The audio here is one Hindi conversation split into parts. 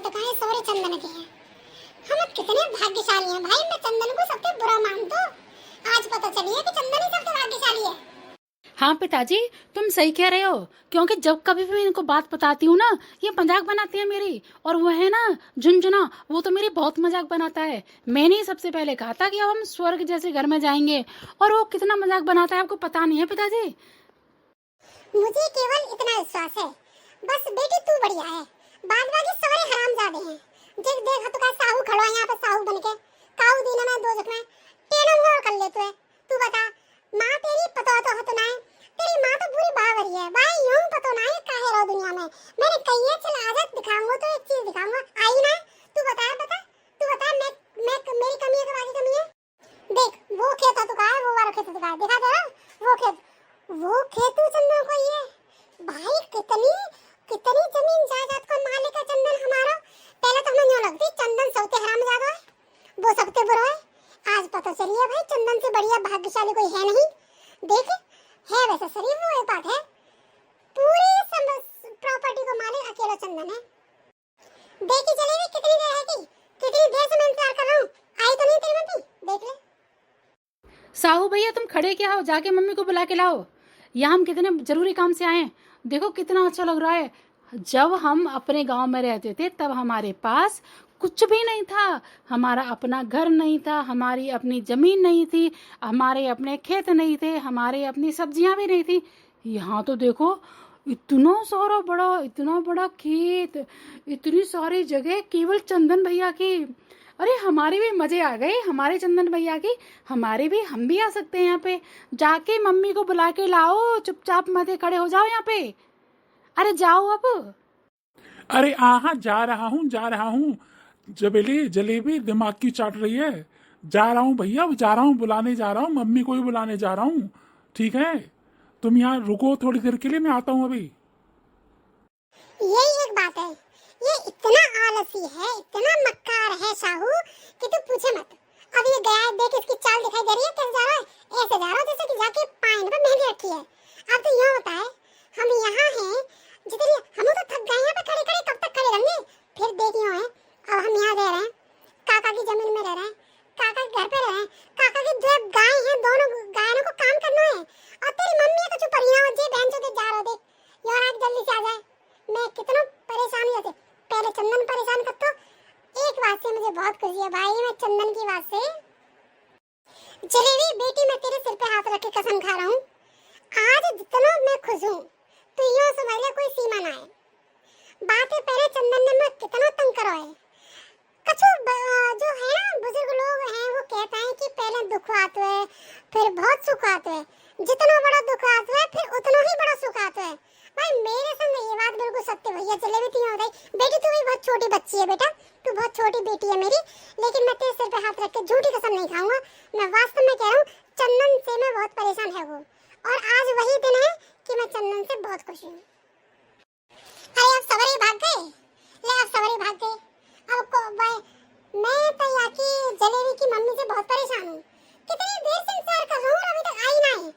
टकाए सौरे चंदन के हैं। हम कितने भाग्यशाली हैं भाई। मैं चंदन को सबसे बुरा मानता हूँ, आज पता चली है कि चंदन ही सबसे भाग्यशाली है। हाँ पिताजी, तुम सही कह रहे हो, क्योंकि जब कभी भी मैं इनको बात बताती हूँ ना, ये मजाक बनाती है मेरी। और वो है ना झुनझुना, वो तो मेरी बहुत मजाक बनाता है। मैंने ही सबसे पहले कहा था कि अब हम स्वर्ग जैसे घर में जाएंगे, और वो कितना मजाक बनाता है आपको पता नहीं है पिताजी। मुझे केवल इतना विश्वास है, बस बेटी तू बढ़िया है, बाद बाकी सारे हरामजादे हैं। देख देख तो कैसा साहू खड़ा है यहाँ पे, साहू बनके काऊ दीना में दो जख्मे टेढ़ा मुंह कर ले तू बता। माँ तेरी पता तो ना है, तेरी माँ तो पूरी बावरी है भाई, यूं पता ना है काहे रो दुनिया में। मैंने कही है चल आजा दिखाऊंगा तो एक चीज दिखाऊंगा, आई ना तू बता तू बता। मैं मेरी कमी है तो बाकी कमी है। देख वो खेत है तो कहा है, वो वाला खेत तो कहा है, दिखा दे वो खेत चंदन को ये भाई कितनी जमीन जायदाद का मालिक है चंदन हमारा। पहले तो हमें यूं लगती चंदन सबसे हरामजादा है, वो सबसे बुरा है। आज पता चली है भाई चंदन से बढ़िया भाग्यशाली कोई है नहीं। देख है वैसे शरीफ, वो एक बात है पूरी प्रॉपर्टी का मालिक अकेला चंदन है। देखी चलेगी कितनी देर है कितनी देर से मैं इंतजार कर रहा हूँ, आई तो नहीं तेरी मम्मी, देख ले। साहू भैया तुम खड़े क्या हो, जाके मम्मी को बुला के लाओ। यहाँ हम कितने जरूरी काम से आए हैं, देखो कितना अच्छा लग रहा है। जब हम अपने गांव में रहते थे तब हमारे पास कुछ भी नहीं था, हमारा अपना घर नहीं था, हमारी अपनी जमीन नहीं थी, हमारे अपने खेत नहीं थे, हमारे अपनी सब्जियां भी नहीं थी। यहाँ तो देखो इतना बड़ा खेत, इतनी सारी जगह केवल चंदन भैया की। अरे हमारे भी मजे आ गए, हमारे चंदन भैया की। हम भी आ सकते हैं यहाँ पे। जाके मम्मी को बुला के लाओ, चुपचाप मत खड़े हो जाओ यहाँ पे। अरे जाओ अब। अरे हाँ जा रहा हूँ। जबेली जलेबी दिमाग की चाट रही है। जा रहा हूँ भैया, जा रहा हूँ, बुलाने जा रहा हूँ, मम्मी को भी बुलाने जा रहा हूँ। ठीक है, तुम यहाँ रुको थोड़ी देर के लिए, मैं आता हूँ अभी। यही एक बात है, ये इतना आलसी है, इतना मक्कार है साहू कि तू पूछे मत। अब ये गया है, देख इसकी चाल दिखाई दे रही है, कैसे जा रहा है, ऐसे जा रहा है जैसे कि जाके पाइन पे मेहंदी रखी है। अब तो ये होता है हम यहाँ हैं, जितनी हम तो थक गए हैं पे खड़े खड़े, कब तक खड़े रहेंगे। फिर देखियो है अब हम यहाँ रह रहे हैं, काका की जमीन में रह रहे हैं, काका के घर पे रह रहे हैं, काका की दो गाय हैं, दोनों गायों को काम करना है। और तेरी मम्मी को चुप रही है, जे बहन चो जा रहे देख यार, आज जल्दी से आ जाए। मैं कितना परेशान होते, पहले चंदन परेशान कर। तो एक बात से मुझे बहुत खुशी है भाई, मैं चंदन की बात से जलेबी बेटी, मैं तेरे सिर पे हाथ रख के कसम खा रहा हूँ, आज जितना मैं खुश हूँ तो यूँ समझ ले कोई सीमा ना है। बातें पहले चंदन ने मैं कितना तंग करा है। कछु जो है ना बुजुर्ग लोग हैं वो कहते हैं कि पहले दुख आते है फिर बहुत सुख आते है, जितना बड़ा दुख आता है फिर उतना ही बड़ा सुख आता है। भाई मेरे संग ये बात बिल्कुल सत्य भैया। जलेबी तू बताई बेटी, तू भी बहुत छोटी बच्ची है बेटा, तू बहुत छोटी बेटी है मेरी, लेकिन मैं तेरे सिर पे हाथ रख के झूठी कसम नहीं खाऊंगा। मैं वास्तव में कह रहा हूँ चंदन से मैं बहुत परेशान है वो, और आज वही दिन है कि मैं चंदन से बहुत खुश हूँ। अरे अब सवारी भाग गए, ले अब सवारी भाग गए। अब को मैं तो यहाँ की जलेबी की मम्मी से बहुत परेशान हूँ, कितनी देर से इंतजार कर रहा हूँ, अभी तक आई ना है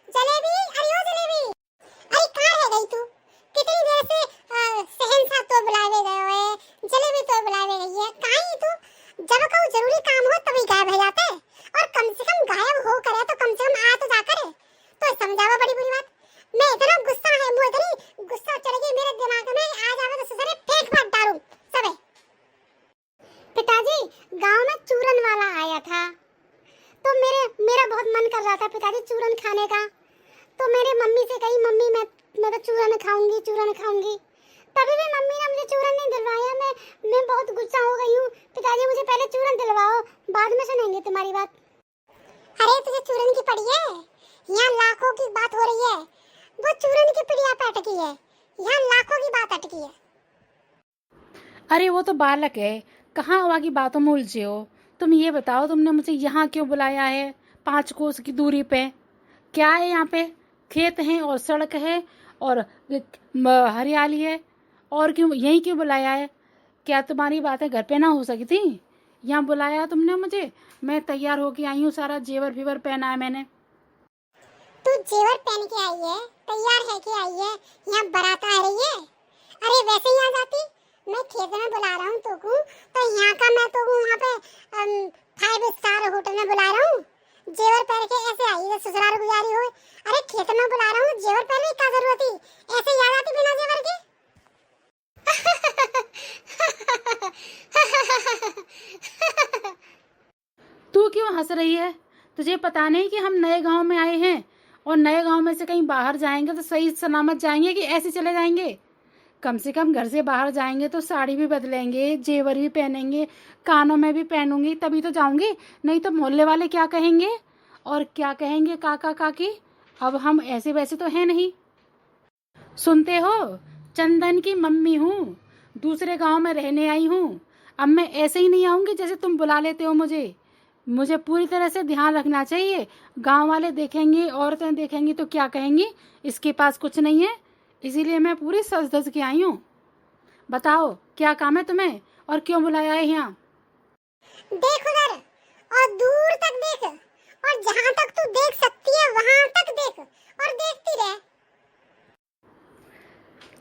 जलेबी। अरे ओ जलेबी, अरे कहाँ रह गई तू? कितनी देर से शहंशाह तो बुलावे गए हुए, जलेबी तो बुलावे गई है, कहाँ है तू? जब कोई जरूरी काम हो तभी गायब हो जाता है, और कम से कम गायब हो करे तो कम से कम आ तो जा करे, तो समझावा बड़ी बुरी बात। मैं इतना गुस्सा है, मुझे इतनी गुस्सा चढ़ गई मेरे दिमाग में, आज आवे तो ससुरे फेंक फाड़ डालूं सबे। पिताजी गांव में चूरन वाला आया था, तो मेरा बहुत मन कर रहा था पिताजी चूरन खाने का। तो मेरे मम्मी से कही मम्मी मैं तो चूरन खाऊंगी। तभी भी मम्मी ने मुझे चूरन नहीं दिलवाया। मैं बहुत गुस्सा हो गई हूँ पिताजी, मुझे पहले चूरन दिलवाओ, बाद में सुनेंगे तुम्हारी बात। अरे तुझे चूरन की पड़ी है, यहाँ लाखों की बात हो रही है, वो चूरन की पिड़िया पे अटकी है, यहाँ लाखों की बात अटकी है। अरे वो तो बालक है, कहाँ हवा की बातों में उलझे हो। तुम ये बताओ तुमने मुझे यहाँ क्यों बुलाया है, 5 कोस की दूरी पे? क्या है यहाँ पे? खेत है और सड़क है और हरियाली है, और क्यों यहीं क्यों बुलाया है? क्या तुम्हारी बातें घर पे ना हो सकी थी? यहाँ बुलाया तुमने मुझे, मैं तैयार होके आई हूँ, सारा जेवर फीवर पहना है मैंने। तू जेवर पहन के आई है, तैयार है कि आई है, यहाँ बारात आ रही है? अरे वैसे ही आ जाती, मैं क्यों हंस रही है? तुझे पता नहीं कि हम नए गांव में आए हैं और नए गांव में से कहीं बाहर जाएंगे तो सही सलामत जाएंगे कि ऐसे चले जाएंगे? कम से कम घर से बाहर जाएंगे तो साड़ी भी बदलेंगे, जेवर भी पहनेंगे, कानों में भी पहनूंगी, तभी तो जाऊंगी। नहीं तो मोहल्ले वाले क्या कहेंगे और क्या कहेंगे काका काकी। अब हम ऐसे वैसे तो हैं नहीं। सुनते हो, चंदन की मम्मी हूँ, दूसरे गांव में रहने आई हूँ। अब मैं ऐसे ही नहीं आऊंगी जैसे तुम बुला लेते हो मुझे। मुझे पूरी तरह से ध्यान रखना चाहिए। गांव वाले देखेंगे, औरतें देखेंगी तो क्या कहेंगी, इसके पास कुछ नहीं है। इसीलिए मैं पूरी सज धज के आई हूँ। बताओ क्या काम है तुम्हें और क्यों बुलाया है यहाँ? देख उधर और दूर तक देख, और जहाँ तक तू देख सकती है वहाँ तक देख, और देखती रह।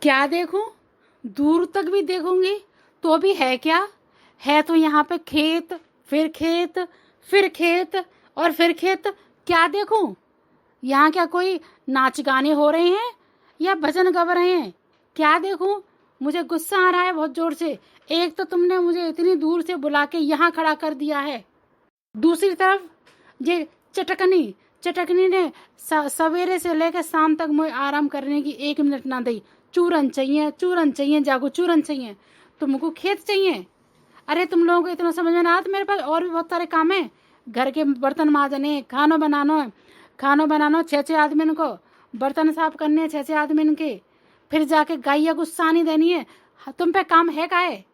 क्या देखूं? दूर तक भी देखूंगी तो भी है क्या? है तो यहाँ पे खेत, फिर खेत, फिर खेत और फिर खेत। क्या देखूं? यहाँ क्या कोई नाच गाने हो रहे हैं या भजन गा रहे हैं? क्या देखूं? मुझे गुस्सा आ रहा है बहुत जोर से। एक तो तुमने मुझे इतनी दूर से बुला के यहाँ खड़ा कर दिया है, दूसरी तरफ ये चटकनी ने सवेरे से लेकर शाम तक मुझे आराम करने की 1 मिनट ना दी। चूरन चाहिए, जागो चूरन चाहिए। तुमको खेत चाहिए? अरे तुम लोगों को इतना समझ में ना आता, मेरे पास और भी बहुत सारे काम है। घर के बर्तन मांजने, खाना बनाना 6 आदमी को, बर्तन साफ करने 6 आदमी के, फिर जाके गाइया को सानी देनी है। तुम पे काम है का है?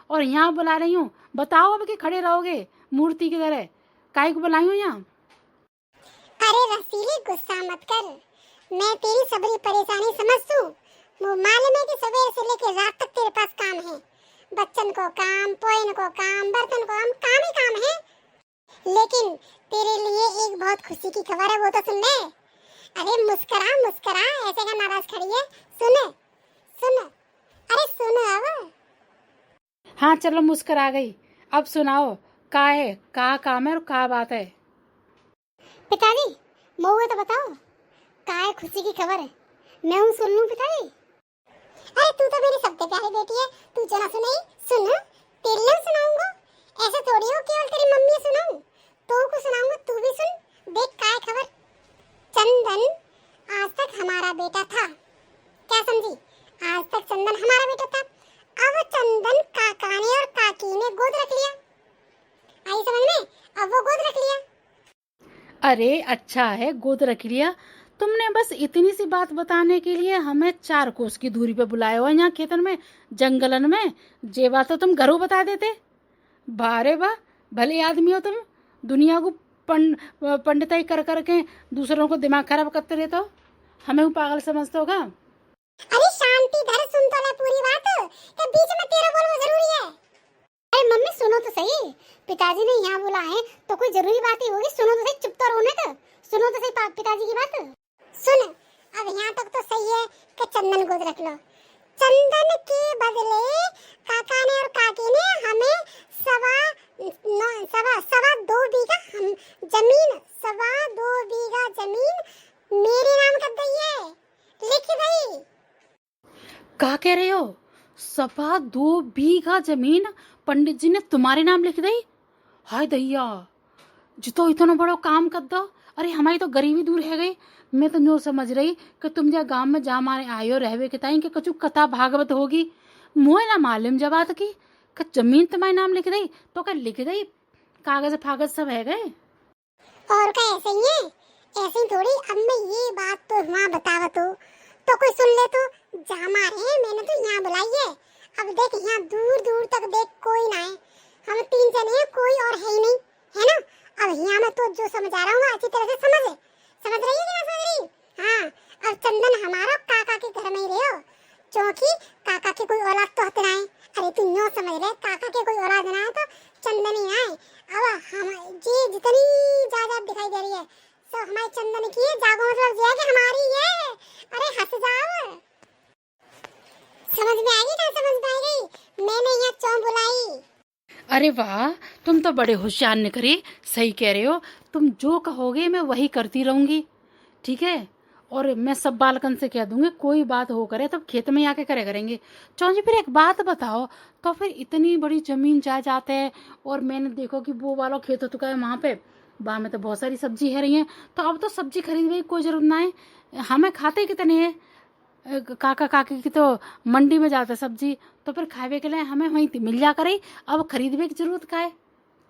और यहाँ बुला रही हूँ। बताओ अब कि खड़े रहोगे मूर्ति की तरह? काहे को बुलाई हूँ यहाँ? अरे रसीली गुस्सा मत कर, मैं तेरी सबरी परेशानी समझती हूँ। वो मालूम है कि सवेरे से लेकर रात तक तेरे पास काम है। बच्चन को काम, पोइन को काम, बर्तन को काम ही काम है। लेकिन तेरे लिए एक बहुत खुशी की खबर है, वो तो सुन ले। अरे मुस्कुरा, ऐसे का नाराज खड़ी है? सुन, अरे सुन अब। हाँ चलो मुस्कुरा गई। अब सुनाओ का काम है और का बात है? पिताजी मऊए तो बताओ, का है खुशी की खबर है? मैं हूँ सुन लूँ पिताजी। अरे तू तो मेरी सबसे प्यारी बेटी है, तू जो ना सुनाई सुन, तेरे लिए सुनाऊंगा। ऐसे थोड़ी हो केवल तेरी मम्मी सुनाऊं, तो को सुनाऊंगा, तू भी सुन। देख का है खबर। चंदन आज तक हमारा बेटा था, क्या समझी? आज तक चंदन हमारा बेटा था। अब चंदन काका ने और काकी ने गोद रख लिया। आई समझ में? अब वो गोद रख लिया। अरे अच्छा है गोद रख लिया। तुमने बस इतनी सी बात बताने के लिए हमें 4 कोस की दूरी पे बुलाया हुआ यहाँ खेतन में, जंगलन में। जे बात तो तुम घरों बता देते। बारे वाह, भले आदमी हो तुम। दुनिया को पंडिताई कर करके दूसरों को दिमाग खराब करते रहते हो। हमें पागल समझते होगा। अरे शांति धर, सुन तो ले पूरी बात, के बीच में तेरा बोलना जरूरी है। अरे मम्मी सुनो तो सही, पिताजी ने यहाँ बुलाए हैं तो कोई जरूरी बात ही होगी। सुनो तो सही, चुप तो रोने का, सुनो तो सही पिताजी की बात। सुन, अब यहाँ तक तो सही है कि चंदन गोद रख लो। चंदन के बदले काका ने और काकी ने हमें सवा 2 बीघा जमीन मेरे नाम कर दी है, लिख दी। क्या कह रहे हो? 2.25 बीघा जमीन पंडित जी ने तुम्हारे नाम लिख दी? हाय दैया, जो तो इतना बड़ा काम कर दो। अरे हमारी तो गरीबी दूर है गई। मैं तो नो समझ रही कि तुम जा गांव में जा मारे आयो रहवे के ताई कि कुछ कथा भागवत होगी। मुझे ना मालूम जब बात की कि जमीन तुम्हारे नाम लिख दी, तो क्या लिख दी? कागज सब है गए। और क्या ऐसे ही है? ऐसे ही थोड़ी। अब मैं ये बात तो वहाँ बतावत हूँ तो कोई सुन ले तो जा मारे, मैंने तो यहाँ बुलाई है। अब देख यहाँ दूर दूर तक देख, कोई ना है, हम 3 जने हैं, कोई और है ही नहीं, है ना? अब यहाँ मैं तो जो समझा रहा हूँ अच्छी तरह से समझ रही है कि ना समझ रही? हाँ, अब चंदन हमारा काका के घर में ही रहो, क्योंकि काका की कोई औलाद तो हत ना है। अरे तू नो समझ रहे, काका के कोई औलाद ना है तो चंदन ही आए। अब हम जी जितनी जायदाद दिखाई दे रही है सब हमारे चंदन की है। जागो मतलब ये है कि हमारी है। अरे हंस जाओ, समझ में आएगी ना? समझ में आएगी? मैंने यहाँ क्यों बुलाई? अरे वाह, तुम तो बड़े होशियार निकले। सही कह रहे हो, तुम जो कहोगे मैं वही करती रहूंगी, ठीक है? और मैं सब बालकन से कह दूंगी कोई बात हो करे तब खेत में आके करे करेंगे। चौंजी फिर एक बात बताओ, तो फिर इतनी बड़ी जमीन जायदाद है और मैंने देखो कि वो वाला खेत हो चुका है वहां पे, बाहर में तो बहुत सारी सब्जी है रही है, तो अब तो सब्जी खरीदने की कोई जरूरत ना है। हमें खाते कितने हैं, काका काकी की तो मंडी में जाते सब्जी, तो फिर खावे के लिए हमें वहीं मिल जा करे, अब खरीदने की जरूरत का है।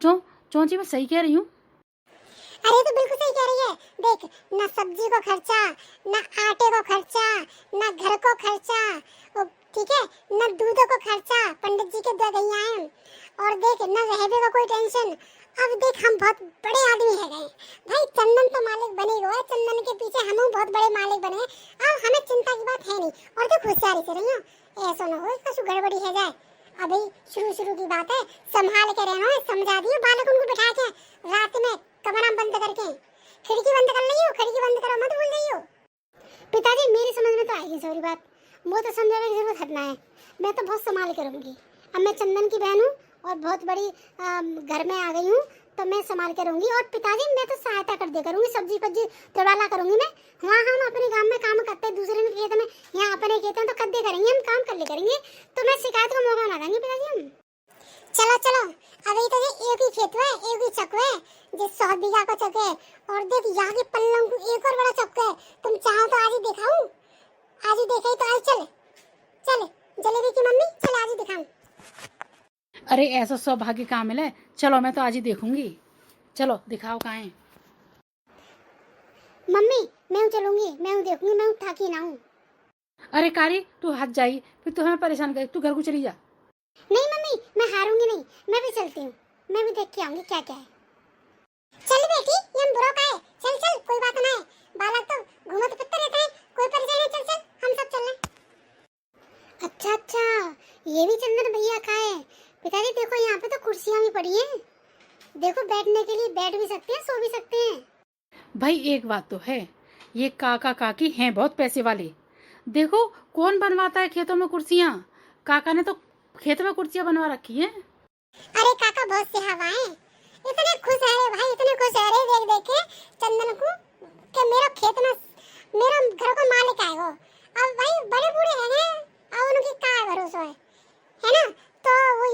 चौंची मैं सही कह रही हूँ? अरे तो बिल्कुल सही कह रही है। देख, ना सब्जी को खर्चा, ना आटे को खर्चा, ना घर को खर्चा, ठीक है, ना दूध को खर्चा, पंडित जी के दो गैया हैं, और देख ना रहने का कोई टेंशन। अब देख हम बहुत बड़े आदमी है गए भाई, चंदन तो मालिक बने हुए है, चंदन के पीछे हम बहुत बड़े मालिक बने हैं, अब हमें चिंता की बात है नहीं। और देख होशियारी से रहियो, ऐसा ना हो कुछ गड़बड़ी है जाए। अभी शुरू की बात है, संभाल के रहना है, समझा दियो बालक उनको बिठा के रात में कमरा बंद करके, खिड़की बंद कर लियो, खिड़की बंद करो मत भूल जाइयो। पिताजी मेरी समझ में तो आएगी सारी बात, वो तो समझाने की जरूरत हटना है, मैं तो बहुत संभाल के रहूंगी। अब मैं चंदन की बहन हूँ और बहुत बड़ी घर में आ गई हूँ, तो मैं संभाल के रहूंगी। और पिताजी मैं तो सहायता कर दिया करूंगी, सब्जी पब्जी तोड़ाला करूंगी मैं। वहाँ हम अपने गांव में काम करते हैं, दूसरे के खेत में, यहाँ अपने खेत में तो कद्दे करेंगे, हम काम कर ले करेंगे, तो मैं शिकायत का मौका ना देंगे पिताजी हम। चलो चलो, अभी तो एक ही खेत है, एक ही चक है, जो 100 बीघा का चक है, और देख यहाँ के पल्लों को एक और बड़ा चक है, तुम चाहो तो आज ही दिखाऊं, आज ही देखे तो आज चल चल जलेबी की मम्मी, चल आज ही दिखाऊं। अरे ऐसा सौभाग्य कहाँ मिले, चलो मैं तो आज ही देखूंगी, चलो दिखाओ कहाँ है। मम्मी मैं चलूंगी, मैं देखूंगी, मैं थकी ना हूँ। अरे कारी तू हाथ जाई, फिर तू हमें परेशान कर, तू घर को चली जा। नहीं मम्मी मैं हारूंगी नहीं, मैं भी चलती हूँ, मैं भी देख के आऊंगी क्या क्या है। चल बेटी, ये हम बुरा का है, चल चल कोई बात ना है, बालक तो घूमत फिरते रहते हैं, कोई परेशानी नहीं, चल चल हम सब चल रहे। अच्छा अच्छा, ये भी चंदन भैया का है। पिताजी देखो यहाँ पे तो कुर्सियाँ भी पड़ी हैं, देखो बैठने के लिए बैठ भी सकते हैं, सो भी सकते हैं। भाई एक बात तो है, ये काका काकी हैं बहुत पैसे वाले, देखो कौन बनवाता है खेतों में कुर्सियाँ, काका ने तो खेत में कुर्सियाँ बनवा रखी हैं। अरे काका बहुत से हवा है, इतने खुश है रे भाई, इतने खुश है रे देख देख के चंदन को कि मेरा खेत में, मेरा घर का मालिक है वो। अब भाई बड़े बूढ़े हैं ना, अब उनकी क्या भरोसा है ना, तो वो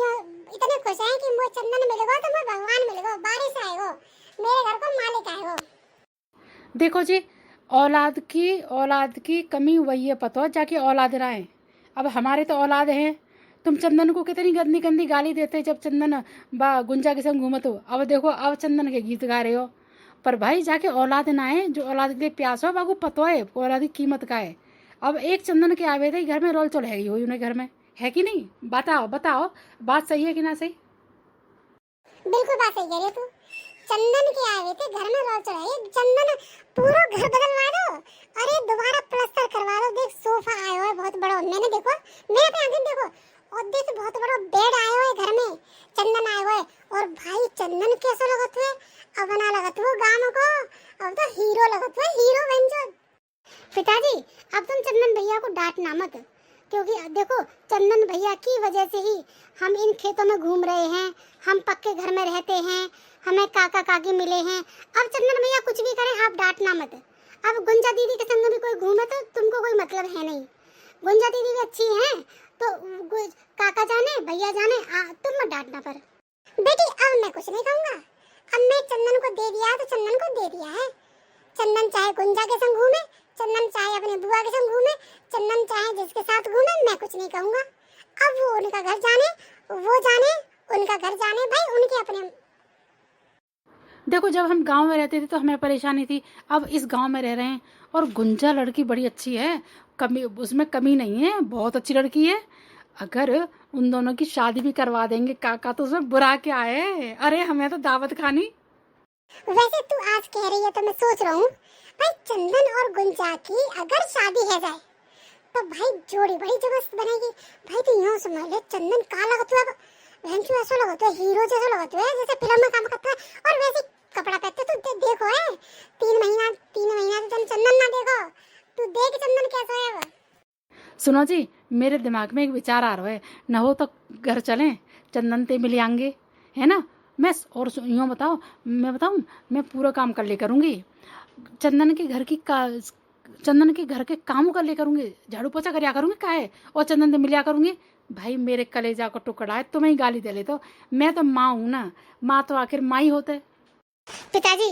इतने खुश हैं कि मुझे चंदन मिलेगा तो मैं भगवान मिलेगा, बारिश आएगा, मेरे घर का मालिक है वो। देखो जी, औलाद की कमी वही है, पता जाके औलाद रहे। अब हमारे तो औलाद हैं, तुम चंदन को कितनी गंदी गंदी गाली देते जब चंदन गुंजा के संग घूमत हो, अब देखो अब चंदन के गीत गा रहे हो। पर भाई जाके औलाद ना है, जो औलाद के लिए प्यास हो बाबू पतो है औलाद की कीमत का है। अब एक चंदन के आवे थे घर में रोल चल है उन्हें घर में है कि नहीं, बताओ बताओ बात सही है कि ना सही? बिल्कुल बात सही कह रही है तू, चंदन के आए थे घर में रोल चढ़ाई, चंदन पूरा घर बदलवा दो, अरे दोबारा प्लास्टर करवा दो। देख सोफा आया हुआ है बहुत बड़ा, मैंने देखो मेरे पे आंखें देखो, और देख बहुत बड़ा बेड आया हुआ है घर में, चंदन आया हुआ है। और भाई चंदन कैसा लगत है, अब ना लगत वो गांव को, अब तो हीरो लगत है, हीरो बन। पिताजी अब तुम चंदन भैया को डांटना मत, क्योंकि देखो चंदन भैया की वजह से ही हम इन खेतों में घूम रहे हैं, हम पक्के घर में रहते हैं, हमें काका काकी मिले हैं। अब चंदन भैया कुछ भी करे आप डांटना मत। अब गुंजा दीदी के संग भी कोई घूमे तो तुमको कोई मतलब है नहीं, गुंजा दीदी भी अच्छी हैं, तो काका जाने भैया जाने, तुम मत डांटना। पर बेटी अब मैं कुछ नहीं कहूँगा, अब मैं चंदन को दे दिया तो चंदन को दे दिया है। चंदन चाहे गुंजा के संग घूमे, चंदन चाहे अपने बुआ के संग घूमे, चंदन चाहे जिसके साथ घूमे, मैं कुछ नहीं कहूँगा। अब वो उनका घर जाने, वो जाने, उनका घर जाने, भाई उनके अपने। देखो जब हम गांव में रहते थे तो हमें परेशानी थी, अब इस गांव में रह रहे हैं, और गुंजा लड़की बड़ी अच्छी है, कमी उसमें कमी नहीं है, बहुत अच्छी लड़की है। अगर उन दोनों की शादी भी करवा देंगे काका तो उसमें बुरा क्या है, अरे हमें तो दावत खानी। वैसे तू आज कह रही है तो मैं सोच रहा हूँ भाई चंदन और गुंजा की अगर शादी है जाए तो भाई जोड़ी बड़ी जबरदस्त बनेगी। भाई तो यूँ समझ ले, चंदन का लगता है भैंसू, ऐसा लगता है हीरो जैसा लगता है, जैसे फिल्म में काम करता है, और वैसे कपड़ा पहनते तू देखो है, 3 महीना तो चंदन ना देखो, तू देख चंदन कैसा है वो। सुनो जी, मेरे दिमाग में एक विचार आ रहा है, न हो तो घर चलें, चंदन ते मिल आएंगे, है ना। मैं और यूँ बताओ, मैं बताऊँ, मैं पूरा काम कर ले करूँगी, चंदन के घर के काम कर ले करूँगी, झाड़ू पोछा करया करूँगी का है, और चंदन से मिलिया करूँगी। भाई मेरे कलेजा को टुकड़ा है, तुम्हें ही गाली दे ले, तो मैं तो माँ हूँ ना, माँ तो आखिर माँ ही होते। पिताजी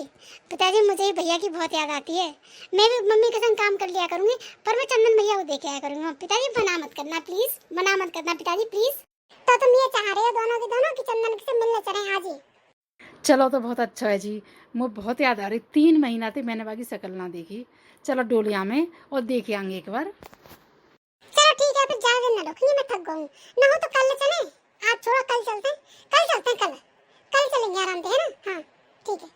पिताजी मुझे भैया की बहुत याद आती है। मैं भी मम्मी के संग काम कर लिया करूंगी, पर मैं चंदन भैया को देख आया करूंगा। पिताजी मना मत करना प्लीज, मना मत करना पिताजी प्लीज। तो तुम ये चाह रहे हो दोनों के दोनों कि चंदन से मिलने चले आज ही? चलो तो बहुत अच्छा है जी। मुझे बहुत याद आ रही, 3 महीना से मैंने बाकी शकल ना देखी। चलो डोलिया में और देख आएंगे एक बार। चलो ठीक है, फिर ज्यादा दिन ना रुकनी, मैं थक गई। ना हो तो कल चले, आज छोड़ो, कल चलते हैं, कल चलते हैं, कल कल चलेंगे आराम से, है ना? हाँ ठीक है।